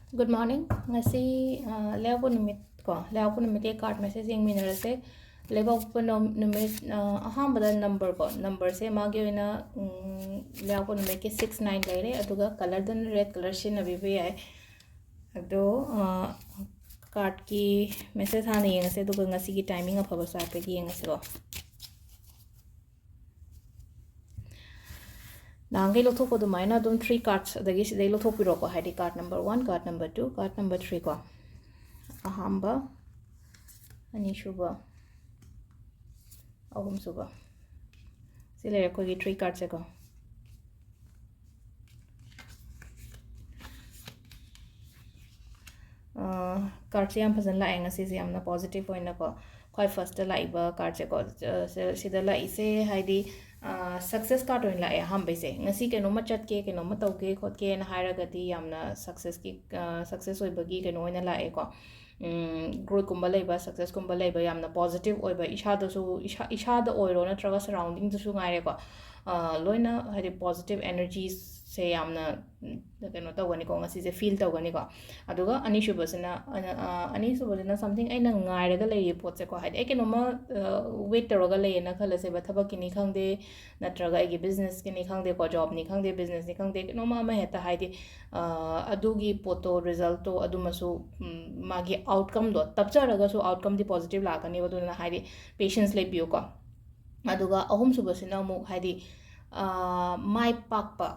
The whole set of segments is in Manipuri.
Good morning. Ngasi leapo numit ko. Leapo numit e card message yung minarase. Leapo numit ahambada number ko. Number se magi na leapo numit ke 69 laire. Aduga color dan red color shin na bibi ay. Ado card ki message hana yung ngasi. Aduga ngasi ki timing Afaba sa pwede yung ngasi ko. Nangai lo thoko dumai na dum 3 cards adagi sidai lo thopiro ko ID card number 1 card number 2 card number 3 ko ahamba ani shuba ahum suba sile ko gi 3 cards ko cards yam phazan la anga si yamna positive hoina ko khoi first la iba cards ko sida la ise haidi success card oin la ham base ngasi keno ma chat ke keno ma taw ke khot ke na haira gati yamna success ki success oi bagi keno oina la ko growth kumba leba success kumba leba yamna positive oi ba isha da su isha da oiro na traga surrounding da su ngai ko loina haidi positive energies se yamna keno tawani ko ngasi se feel tawani ko aduga ani subasina something aina ngai raga lei pot se ko haidi keno ma wait taraga lei na khala se ba thabak kini khangde natraga igi business kini khangde ko job ni khangde business ni khangde keno ma heta haidi adugi poto result to adumasu magi outcome do tapcharaga so outcome di positive lakani waduna haidi patience le biyo ko aduga ahum subasina mu haidi mai pakpa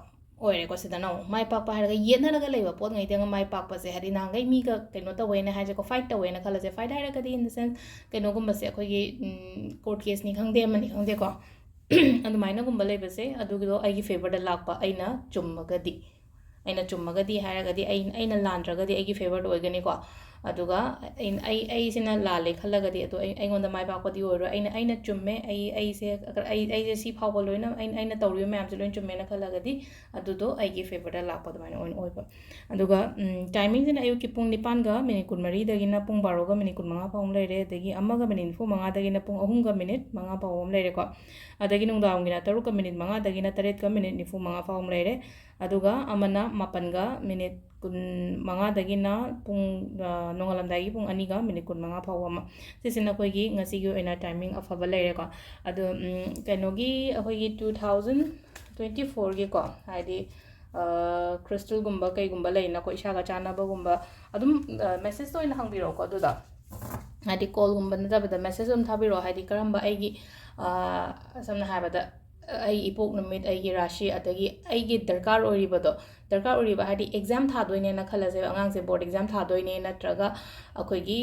oire ko sida no mai pakpa haraga yena raga leba pot ngai tenga mai pakpa se hari na ngai mi ka keno ta wena haje ko fight ta wena khala se fight haraga di in the sense keno gumba se khoi gi court case ni khangde mani khangde ko adu maina gumba leba se adu gi do ai gi favor da lakpa aina chummaga di haraga di aina landraga di ai gi favor do gani ko aduga ai sina lale khalaga di adu ai ngonda mai pakpa di oro aina chumme ai se si phawba loina aina tawri ma'am se loin chumme na khalaga di adu do ai gi favor da lakpa da maina oin oiba aduga timing sina ayu ki pung 9 ga minute 13 dagi na pung 12 ga minute 15 phawum leire dagi amaga minute 9 dagi na pung 3 ga minute 5 phawum leire ko adagi nungdaum gi na 3 ga minute 5 dagi na 3 ga minute 95 phawum leire aduga amana 8 ga minute 15 dagi na pung nongalamdagi pung 2 ga minute 15 phawama sisina koi gi ngasi gi oina timing Afaba leire ko adu kenogi akoi gi 2024 gi ko haidi crystal gumba kai gumba leina ko isha ga chana ba gumba adum message to ina hangbiro ko duda haidi call gumba na da message um thabiro haidi karamba aigi samna habada ai ipok numit ai gi rashi adagi ai gi darkar oriba hadi exam thadoine na khala se angang se board exam thadoine natraga akoi gi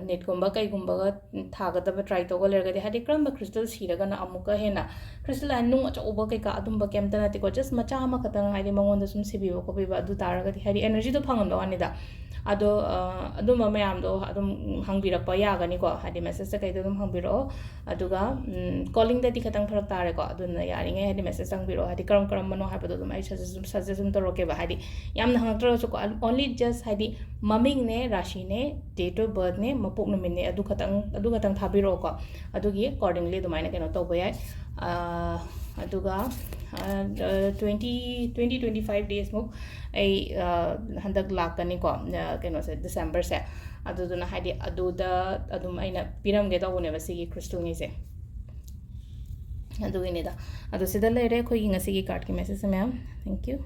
net gumba kai gumba ga thaga da try to go lerga hadi kramba crystal siraga na amuka hena crystal anung acha oba kai ka adumba kemta na ko just macha ma khatang hadi mangon da sum sibibo ko biba adu taraga hadi energy to phangam do anida ado aduma mayam do adum hangbirakpa yagani ko hadi message ta kai do dum hangbiro aduga calling da di khatang pharak tare ko aduna yaringe hadi message hangbiro hadi karam mano ha pado dum ai suggestion to roke ba hadi yamna hangtra so ko only just hadi maming ne rashi ne date of birth ne mapok numin ne adu khatang thabiro ko adugi accordingly dumaina keno to ba yai aduga 20-25 days muk ai handak lakani ko keno se December se aduduna haidi aduda adum aina piramge da one basigi crystal ni se adugini da adu sida leire khoi ngasi gi card ki message ma'am thank you